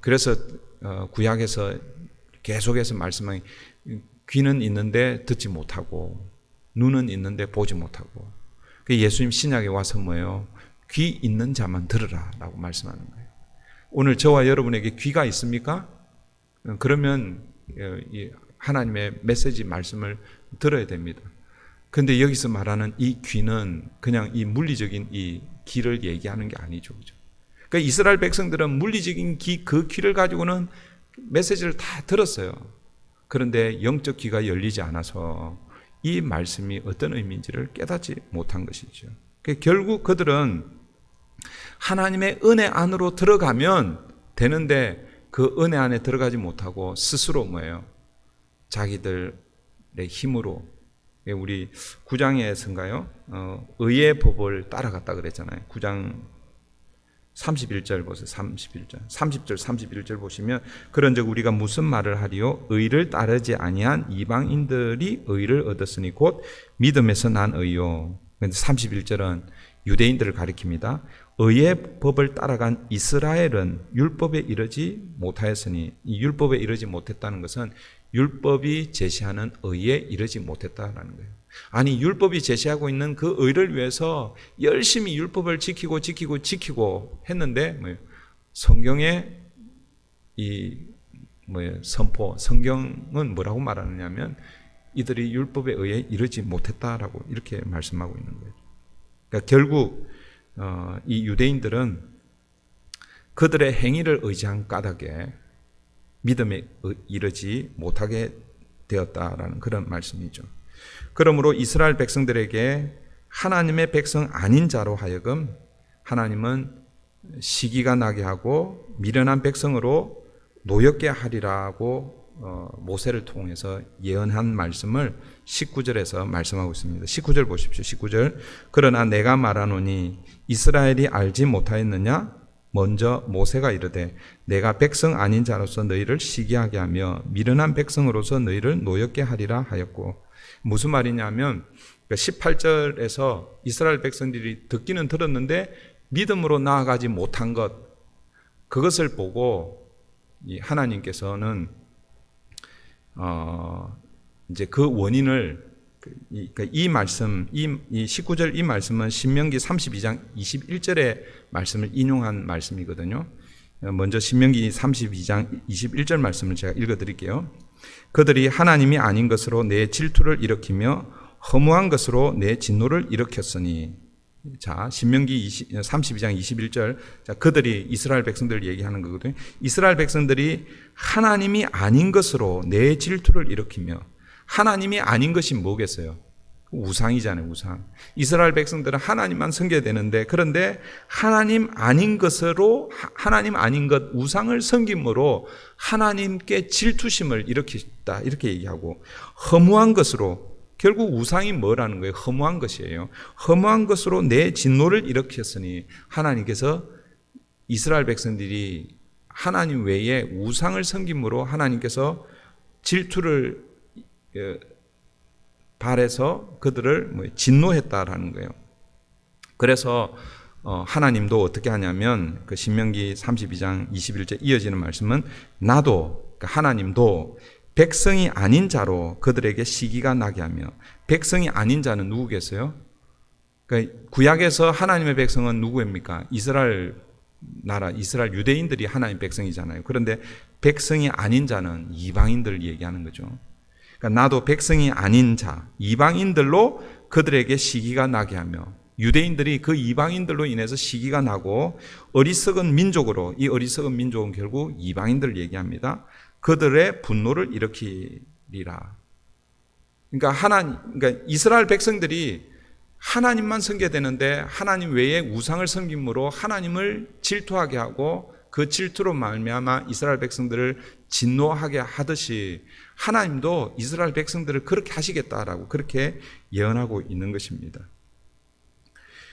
그래서 구약에서 계속해서 말씀하니 귀는 있는데 듣지 못하고 눈은 있는데 보지 못하고, 예수님 신약에 와서 뭐예요? 귀 있는 자만 들으라 라고 말씀하는 거예요. 오늘 저와 여러분에게 귀가 있습니까? 그러면 하나님의 메시지 말씀을 들어야 됩니다. 그런데 여기서 말하는 이 귀는 그냥 이 물리적인 이 귀를 얘기하는 게 아니죠. 그죠? 그러니까 이스라엘 백성들은 물리적인 그 귀를 가지고는 메시지를 다 들었어요. 그런데 영적 귀가 열리지 않아서 이 말씀이 어떤 의미인지를 깨닫지 못한 것이죠. 결국 그들은 하나님의 은혜 안으로 들어가면 되는데 그 은혜 안에 들어가지 못하고 스스로 뭐예요? 자기들의 힘으로, 우리 9장에서인가요? 의의 법을 따라갔다 그랬잖아요. 9장 31절 보세요. 30절, 31절 보시면 그런즉 우리가 무슨 말을 하리요? 의를 따르지 아니한 이방인들이 의를 얻었으니 곧 믿음에서 난 의요. 그런데 31절은 유대인들을 가리킵니다. 의의 법을 따라간 이스라엘은 율법에 이르지 못하였으니, 이 율법에 이르지 못했다는 것은 율법이 제시하는 의에 이르지 못했다라는 거예요. 아니, 율법이 제시하고 있는 그 의를 위해서 열심히 율법을 지키고 했는데 성경의 이 선포, 성경은 뭐라고 말하느냐면 이들이 율법에 의해 이르지 못했다라고 이렇게 말씀하고 있는 거예요. 그러니까 결국 이 유대인들은 그들의 행위를 의지한 까닭에 믿음에 이르지 못하게 되었다라는 그런 말씀이죠. 그러므로 이스라엘 백성들에게 하나님의 백성 아닌 자로 하여금 하나님은 시기가 나게 하고 미련한 백성으로 노엽게 하리라고 모세를 통해서 예언한 말씀을 19절에서 말씀하고 있습니다. 19절 보십시오. 19절. 그러나 내가 말하노니 이스라엘이 알지 못하였느냐? 먼저 모세가 이르되 내가 백성 아닌 자로서 너희를 시기하게 하며 미련한 백성으로서 너희를 노엽게 하리라 하였고, 무슨 말이냐면 18절에서 이스라엘 백성들이 듣기는 들었는데 믿음으로 나아가지 못한 것, 그것을 보고 하나님께서는 이제 그 원인을 이 말씀, 이 19절 이 말씀은 신명기 32장 21절의 말씀을 인용한 말씀이거든요. 먼저 신명기 32장 21절 말씀을 제가 읽어드릴게요. 그들이 하나님이 아닌 것으로 내 질투를 일으키며 허무한 것으로 내 진노를 일으켰으니. 자, 신명기 32장 21절. 자, 그들이 이스라엘 백성들 얘기하는 거거든요. 이스라엘 백성들이 하나님이 아닌 것으로 내 질투를 일으키며, 하나님이 아닌 것이 뭐겠어요? 우상이잖아요, 우상. 이스라엘 백성들은 하나님만 섬겨야 되는데, 그런데 하나님 아닌 것으로, 하나님 아닌 것, 우상을 섬김으로 하나님께 질투심을 일으켰다, 이렇게 얘기하고, 허무한 것으로, 결국 우상이 뭐라는 거예요? 허무한 것이에요. 허무한 것으로 내 진노를 일으켰으니, 하나님께서 이스라엘 백성들이 하나님 외에 우상을 섬김으로 하나님께서 질투를 발해서 그들을 진노했다라는 거예요. 그래서 하나님도 어떻게 하냐면 그 신명기 32장 21절 이어지는 말씀은 나도, 그러니까 하나님도 백성이 아닌 자로 그들에게 시기가 나게 하며, 백성이 아닌 자는 누구겠어요? 그러니까 구약에서 하나님의 백성은 누구입니까? 이스라엘 나라, 이스라엘 유대인들이 하나님의 백성이잖아요. 그런데 백성이 아닌 자는 이방인들을 얘기하는 거죠. 그러니까 나도 백성이 아닌 자, 이방인들로 그들에게 시기가 나게 하며, 유대인들이 그 이방인들로 인해서 시기가 나고 어리석은 민족으로, 이 어리석은 민족은 결국 이방인들을 얘기합니다. 그들의 분노를 일으키리라. 그러니까 이스라엘 백성들이 하나님만 섬겨야 되는데 하나님 외에 우상을 섬김으로 하나님을 질투하게 하고 그 질투로 말미암아 이스라엘 백성들을 진노하게 하듯이 하나님도 이스라엘 백성들을 그렇게 하시겠다라고 그렇게 예언하고 있는 것입니다.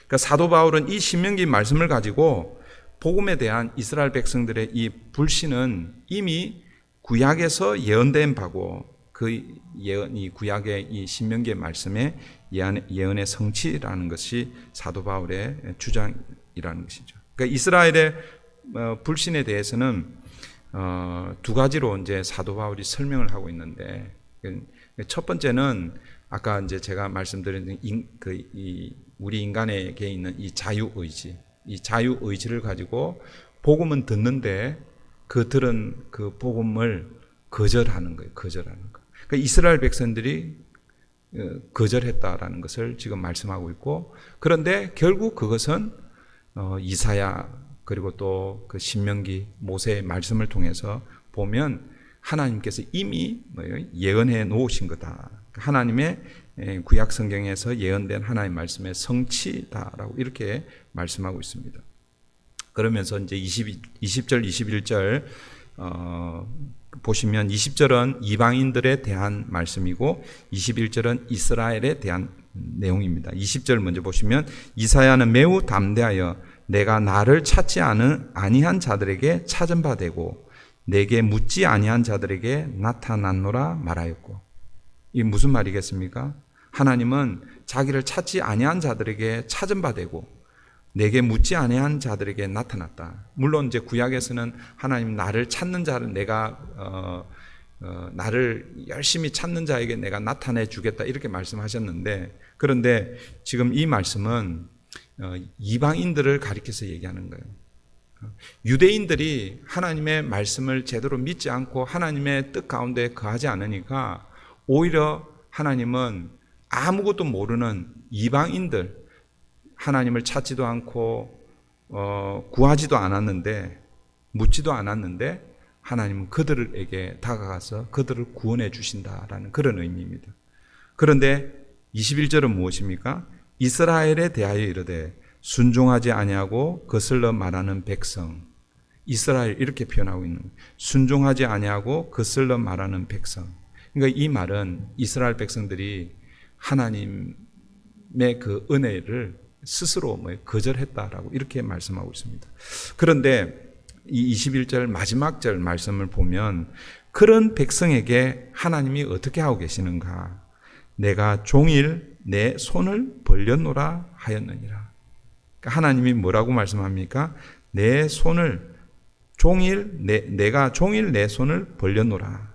그러니까 사도 바울은 이 신명기 말씀을 가지고 복음에 대한 이스라엘 백성들의 이 불신은 이미 구약에서 예언된 바고, 그 예언이 구약의 이 신명기의 말씀의 예언의 성취라는 것이 사도 바울의 주장이라는 것이죠. 그러니까 이스라엘의 불신에 대해서는 두 가지로 이제 사도 바울이 설명을 하고 있는데, 첫 번째는 아까 이제 제가 말씀드린 우리 인간에게 있는 이 자유의지, 이 자유의지를 가지고 복음은 듣는데 그 들은 그 복음을 거절하는 거예요. 거절하는 거. 그러니까 이스라엘 백성들이 거절했다라는 것을 지금 말씀하고 있고, 그런데 결국 그것은 이사야 그리고 또 그 신명기 모세의 말씀을 통해서 보면 하나님께서 이미 예언해 놓으신 거다. 하나님의 구약 성경에서 예언된 하나님의 말씀의 성취다라고 이렇게 말씀하고 있습니다. 그러면서 이제 20절, 21절 보시면 20절은 이방인들에 대한 말씀이고 21절은 이스라엘에 대한 내용입니다. 20절 먼저 보시면 이사야는 매우 담대하여 내가 나를 찾지 아니한 자들에게 찾은 바 되고 내게 묻지 아니한 자들에게 나타났노라 말하였고. 이게 무슨 말이겠습니까? 하나님은 자기를 찾지 아니한 자들에게 찾은 바 되고 내게 묻지 아니한 자들에게 나타났다. 물론 이제 구약에서는 하나님 나를 찾는 자를 내가 나를 열심히 찾는 자에게 내가 나타내 주겠다 이렇게 말씀하셨는데, 그런데 지금 이 말씀은 이방인들을 가리켜서 얘기하는 거예요. 유대인들이 하나님의 말씀을 제대로 믿지 않고 하나님의 뜻 가운데 거하지 않으니까 오히려 하나님은 아무것도 모르는 이방인들, 하나님을 찾지도 않고 구하지도 않았는데, 묻지도 않았는데 하나님은 그들에게 다가가서 그들을 구원해 주신다라는 그런 의미입니다. 그런데 21절은 무엇입니까? 이스라엘에 대하여 이르되 순종하지 아니하고 거슬러 말하는 백성. 이스라엘 이렇게 표현하고 있는 거예요. 순종하지 아니하고 거슬러 말하는 백성. 그러니까 이 말은 이스라엘 백성들이 하나님의 그 은혜를 스스로 거절했다라고 이렇게 말씀하고 있습니다. 그런데 이 21절 마지막 절 말씀을 보면 그런 백성에게 하나님이 어떻게 하고 계시는가? 내가 종일 내 손을 벌렸노라 하였느니라. 그러니까 하나님이 뭐라고 말씀합니까? 내 손을 내가 종일 내 손을 벌렸노라.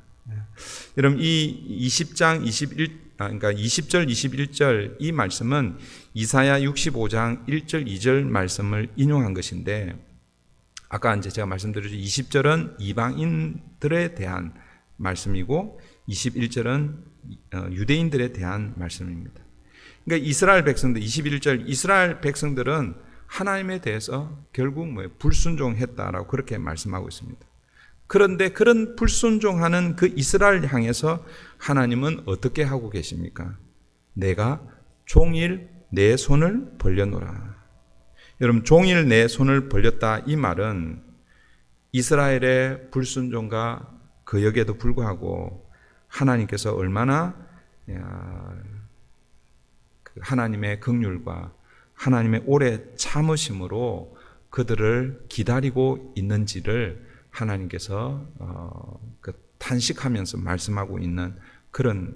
여러분 이 20장 20절 21절 이 말씀은 이사야 65장 1절 2절 말씀을 인용한 것인데, 아까 이제 제가 말씀드렸죠. 20절은 이방인들에 대한 말씀이고 21절은 유대인들에 대한 말씀입니다. 그러니까 이스라엘 백성들 21절 이스라엘 백성들은 하나님에 대해서 결국 불순종했다라고 그렇게 말씀하고 있습니다. 그런데 그런 불순종하는 그 이스라엘 향해서 하나님은 어떻게 하고 계십니까? 내가 종일 내 손을 벌려노라. 여러분, 종일 내 손을 벌렸다 이 말은 이스라엘의 불순종과 거역에도 불구하고 하나님께서 얼마나 하나님의 긍휼과 하나님의 오래 참으심으로 그들을 기다리고 있는지를 하나님께서 탄식하면서 말씀하고 있는 그런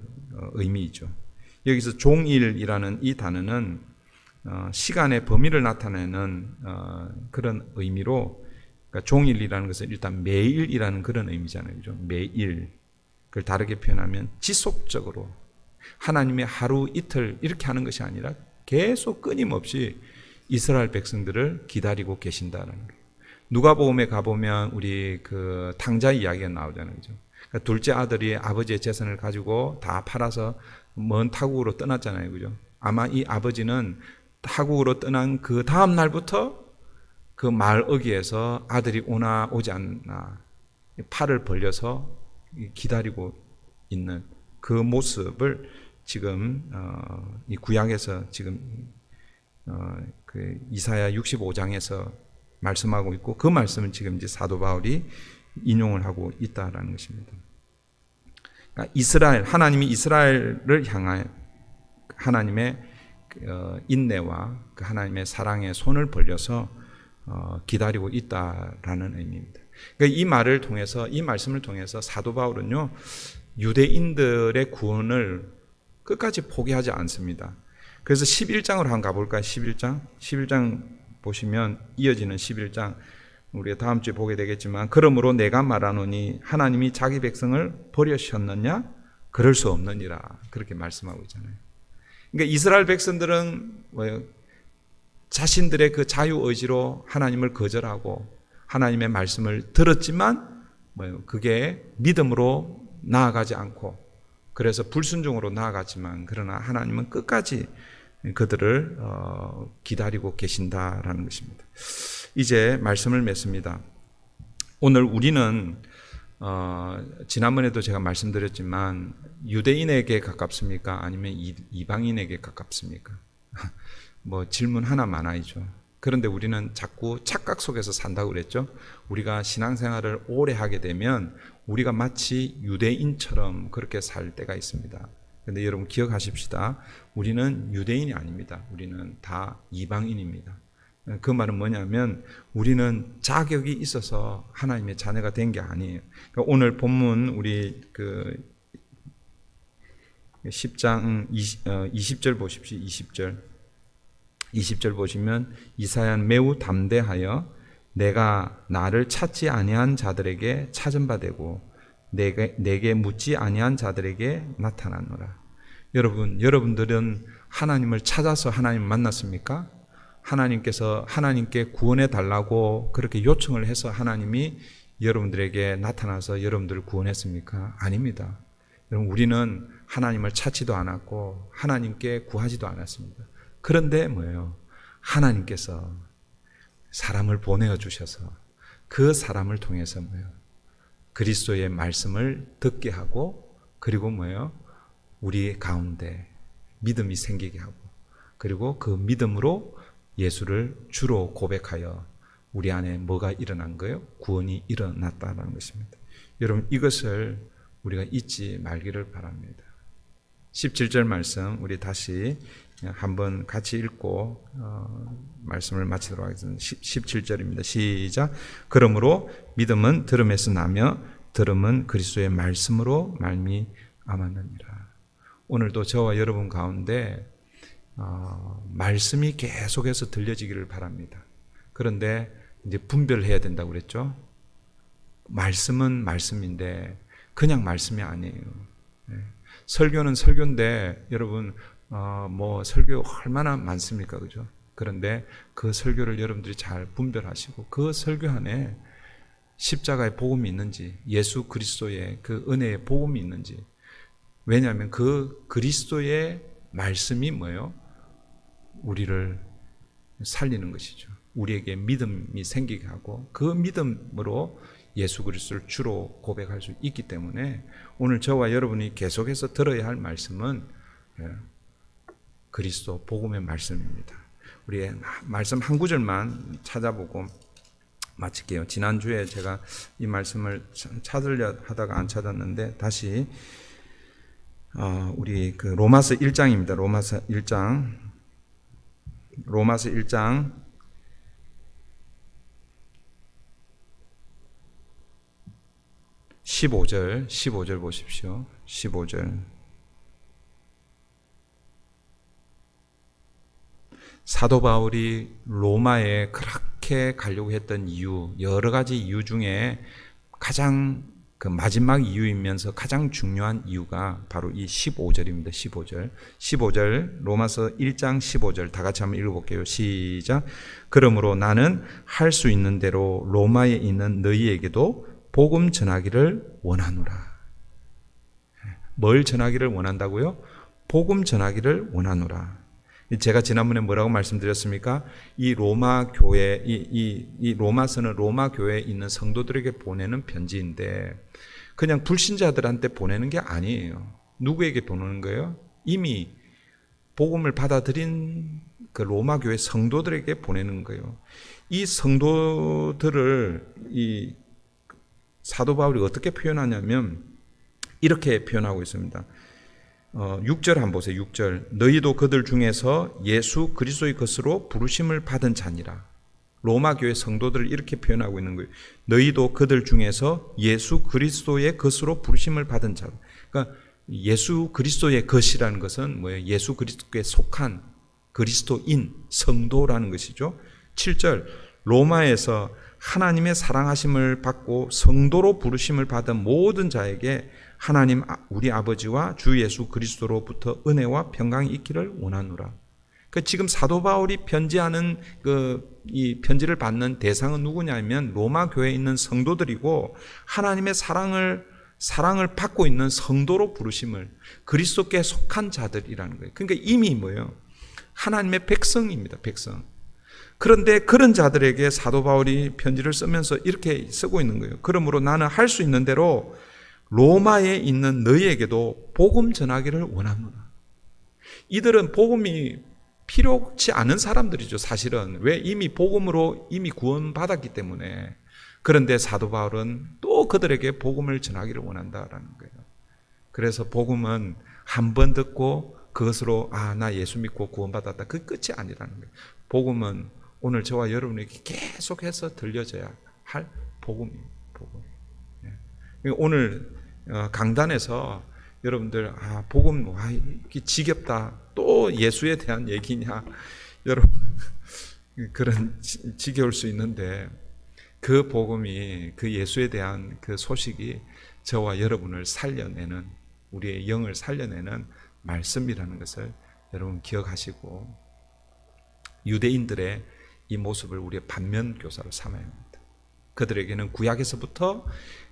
의미이죠. 여기서 종일이라는 이 단어는 시간의 범위를 나타내는 그런 의미로, 그러니까 종일이라는 것은 일단 매일이라는 그런 의미잖아요. 그죠? 매일. 그걸 다르게 표현하면 지속적으로 하나님의 하루 이틀 이렇게 하는 것이 아니라 계속 끊임없이 이스라엘 백성들을 기다리고 계신다는 거예요. 누가복음에 가보면 우리 그 탕자 이야기가 나오잖아요. 그죠? 그러니까 둘째 아들이 아버지의 재산을 가지고 다 팔아서 먼 타국으로 떠났잖아요. 그죠? 아마 이 아버지는 타국으로 떠난 그 다음 날부터 그 말 어귀에서 아들이 오나 오지 않나 팔을 벌려서 기다리고 있는 그 모습을 지금 이 구약에서 지금 그 이사야 65장에서 말씀하고 있고, 그 말씀을 지금 이제 사도 바울이 인용을 하고 있다라는 것입니다. 그러니까 이스라엘, 하나님이 이스라엘을 향하여 하나님의 인내와 그 하나님의 사랑의 손을 벌려서 기다리고 있다라는 의미입니다. 그러니까 이 말을 통해서, 이 말씀을 통해서 사도 바울은요, 유대인들의 구원을 끝까지 포기하지 않습니다. 그래서 11장으로 한번 가볼까요? 11장 보시면 이어지는 11장, 우리가 다음 주에 보게 되겠지만, 그러므로 내가 말하노니 하나님이 자기 백성을 버리셨느냐? 그럴 수 없느니라. 그렇게 말씀하고 있잖아요. 그러니까 이스라엘 백성들은 자신들의 그 자유의지로 하나님을 거절하고 하나님의 말씀을 들었지만 그게 믿음으로 나아가지 않고, 그래서 불순종으로 나아갔지만, 그러나 하나님은 끝까지 그들을 기다리고 계신다라는 것입니다. 이제 말씀을 맺습니다. 오늘 우리는 지난번에도 제가 말씀드렸지만 유대인에게 가깝습니까? 아니면 이방인에게 가깝습니까? 뭐 질문 하나만 아니죠. 그런데 우리는 자꾸 착각 속에서 산다고 그랬죠. 우리가 신앙생활을 오래 하게 되면 우리가 마치 유대인처럼 그렇게 살 때가 있습니다. 그런데 여러분 기억하십시다. 우리는 유대인이 아닙니다. 우리는 다 이방인입니다. 그 말은 뭐냐면 우리는 자격이 있어서 하나님의 자녀가 된 게 아니에요. 그러니까 오늘 본문 우리 그 10장 20절 보십시오. 20절 보시면 이사야는 매우 담대하여 내가 나를 찾지 아니한 자들에게 찾은 바 되고 내게 묻지 아니한 자들에게 나타나노라. 여러분들은 하나님을 찾아서 하나님을 만났습니까? 하나님께서 하나님께 구원해 달라고 그렇게 요청을 해서 하나님이 여러분들에게 나타나서 여러분들을 구원했습니까? 아닙니다. 여러분, 우리는 하나님을 찾지도 않았고 하나님께 구하지도 않았습니다. 그런데 뭐예요? 하나님께서 사람을 보내어 주셔서 그 사람을 통해서 뭐예요? 그리스도의 말씀을 듣게 하고, 그리고 뭐예요? 우리 가운데 믿음이 생기게 하고, 그리고 그 믿음으로 예수를 주로 고백하여 우리 안에 뭐가 일어난 거예요? 구원이 일어났다는 것입니다. 여러분, 이것을 우리가 잊지 말기를 바랍니다. 17절 말씀 우리 다시 한번 같이 읽고 말씀을 마치도록 하겠습니다. 17절입니다. 시작. 그러므로 믿음은 들음에서 나며 들음은 그리스도의 말씀으로 말미암았느니라. 오늘도 저와 여러분 가운데 말씀이 계속해서 들려지기를 바랍니다. 그런데 이제 분별을 해야 된다고 그랬죠. 말씀은 말씀인데 그냥 말씀이 아니에요. 설교는 설교인데 여러분 뭐 설교 얼마나 많습니까, 그죠? 그런데 그 설교를 여러분들이 잘 분별하시고 그 설교 안에 십자가의 복음이 있는지, 예수 그리스도의 그 은혜의 복음이 있는지. 왜냐하면 그 그리스도의 말씀이 뭐예요? 우리를 살리는 것이죠. 우리에게 믿음이 생기게 하고 그 믿음으로 예수 그리스도를 주로 고백할 수 있기 때문에 오늘 저와 여러분이 계속해서 들어야 할 말씀은 그리스도 복음의 말씀입니다. 우리 말씀 한 구절만 찾아보고 마칠게요. 지난주에 제가 이 말씀을 찾으려 하다가 안 찾았는데 다시 우리 그 로마서 1장입니다. 로마서 1장 15절 보십시오. 15절. 사도 바울이 로마에 그렇게 가려고 했던 이유, 여러 가지 이유 중에 가장 그 마지막 이유이면서 가장 중요한 이유가 바로 이 15절입니다. 15절 로마서 1장 15절 다 같이 한번 읽어볼게요. 시작. 그러므로 나는 할 수 있는 대로 로마에 있는 너희에게도 복음 전하기를 원하노라. 뭘 전하기를 원한다고요? 복음 전하기를 원하노라. 제가 지난번에 뭐라고 말씀드렸습니까? 이 로마 교회, 이 로마서는 로마 교회에 있는 성도들에게 보내는 편지인데 그냥 불신자들한테 보내는 게 아니에요. 누구에게 보내는 거예요? 이미 복음을 받아들인 그 로마 교회 성도들에게 보내는 거예요. 이 성도들을 이 사도 바울이 어떻게 표현하냐면 이렇게 표현하고 있습니다. 6절 한번 보세요. 6절. 너희도 그들 중에서 예수 그리스도의 것으로 부르심을 받은 자니라. 로마 교회 성도들을 이렇게 표현하고 있는 거예요. 너희도 그들 중에서 예수 그리스도의 것으로 부르심을 받은 자. 그러니까 예수 그리스도의 것이라는 것은 뭐예요? 예수 그리스도에 속한 그리스도인 성도라는 것이죠. 7절. 로마에서 하나님의 사랑하심을 받고 성도로 부르심을 받은 모든 자에게 하나님 우리 아버지와 주 예수 그리스도로부터 은혜와 평강이 있기를 원하노라. 그 지금 사도 바울이 편지하는 이 편지를 받는 대상은 누구냐면 로마 교회에 있는 성도들이고 하나님의 사랑을 받고 있는 성도로 부르심을 그리스도께 속한 자들이라는 거예요. 그러니까 이미 뭐예요? 하나님의 백성입니다. 백성. 그런데 그런 자들에게 사도 바울이 편지를 쓰면서 이렇게 쓰고 있는 거예요. 그러므로 나는 할 수 있는 대로 로마에 있는 너희에게도 복음 전하기를 원하노라. 이들은 복음이 필요치 않은 사람들이죠. 사실은. 왜? 이미 복음으로 이미 구원받았기 때문에. 그런데 사도 바울은 또 그들에게 복음을 전하기를 원한다라는 거예요. 그래서 복음은 한 번 듣고 그것으로 나 예수 믿고 구원받았다. 그 끝이 아니라는 거예요. 복음은 오늘 저와 여러분에게 계속해서 들려져야 할 복음입니다. 복음. 오늘 강단에서 여러분들 복음 이게 지겹다. 또 예수에 대한 얘기냐? 여러분 그런 지겨울 수 있는데 그 복음이 그 예수에 대한 그 소식이 저와 여러분을 살려내는 우리의 영을 살려내는 말씀이라는 것을 여러분 기억하시고 유대인들의 이 모습을 우리의 반면 교사로 삼아야 합니다. 그들에게는 구약에서부터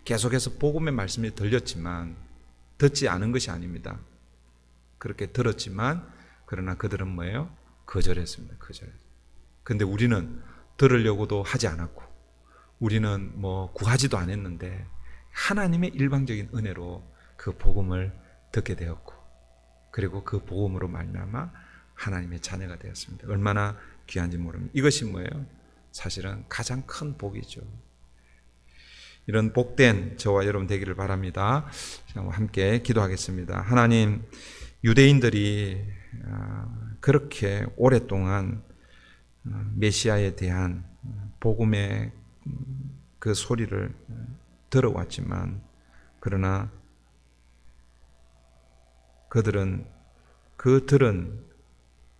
계속해서 복음의 말씀이 들렸지만 듣지 않은 것이 아닙니다. 그렇게 들었지만 그러나 그들은 뭐예요? 거절했습니다. 근데 우리는 들으려고도 하지 않았고 우리는 구하지도 않았는데 하나님의 일방적인 은혜로 그 복음을 듣게 되었고 그리고 그 복음으로 말미암아 하나님의 자녀가 되었습니다. 얼마나 귀한지 모릅니다. 이것이 뭐예요? 사실은 가장 큰 복이죠. 이런 복된 저와 여러분 되기를 바랍니다. 함께 기도하겠습니다. 하나님, 유대인들이 그렇게 오랫동안 메시아에 대한 복음의 그 소리를 들어왔지만 그러나 그들은 들은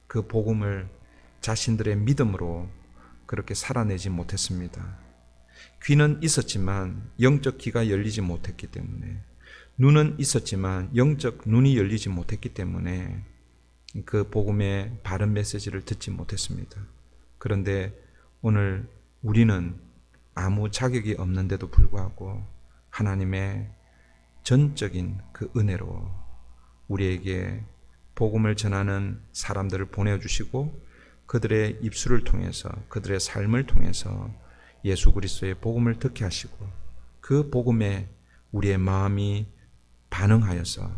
그 복음을 자신들의 믿음으로 그렇게 살아내지 못했습니다. 귀는 있었지만 영적 귀가 열리지 못했기 때문에 눈은 있었지만 영적 눈이 열리지 못했기 때문에 그 복음의 바른 메시지를 듣지 못했습니다. 그런데 오늘 우리는 아무 자격이 없는데도 불구하고 하나님의 전적인 그 은혜로 우리에게 복음을 전하는 사람들을 보내주시고 그들의 입술을 통해서 그들의 삶을 통해서 예수 그리스도의 복음을 듣게 하시고 그 복음에 우리의 마음이 반응하여서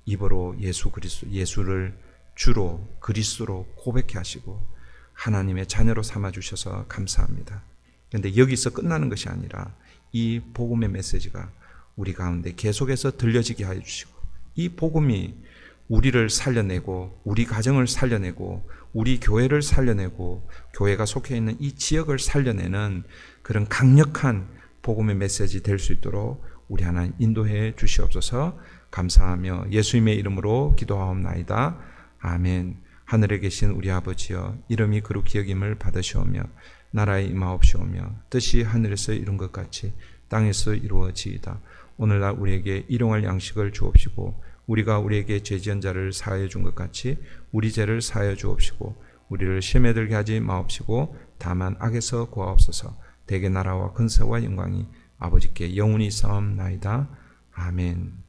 입으로 예수를 주로 그리스도로 고백해 하시고 하나님의 자녀로 삼아 주셔서 감사합니다. 그런데 여기서 끝나는 것이 아니라 이 복음의 메시지가 우리 가운데 계속해서 들려지게 하여 주시고 이 복음이 우리를 살려내고 우리 가정을 살려내고 우리 교회를 살려내고 교회가 속해 있는 이 지역을 살려내는 그런 강력한 복음의 메시지 될 수 있도록 우리 하나님 인도해 주시옵소서. 감사하며 예수님의 이름으로 기도하옵나이다. 아멘. 하늘에 계신 우리 아버지여, 이름이 거룩히 여김을 받으시오며 나라에 임하옵시오며 뜻이 하늘에서 이룬 것 같이 땅에서 이루어지이다. 오늘날 우리에게 일용할 양식을 주옵시고 우리가 우리에게 죄지은 자를 사하여 준 것 같이 우리 죄를 사하여 주옵시고 우리를 시험에 들게 하지 마옵시고 다만 악에서 구하옵소서. 대개 나라와 근세와 영광이 아버지께 영원히 있사옵나이다. 아멘.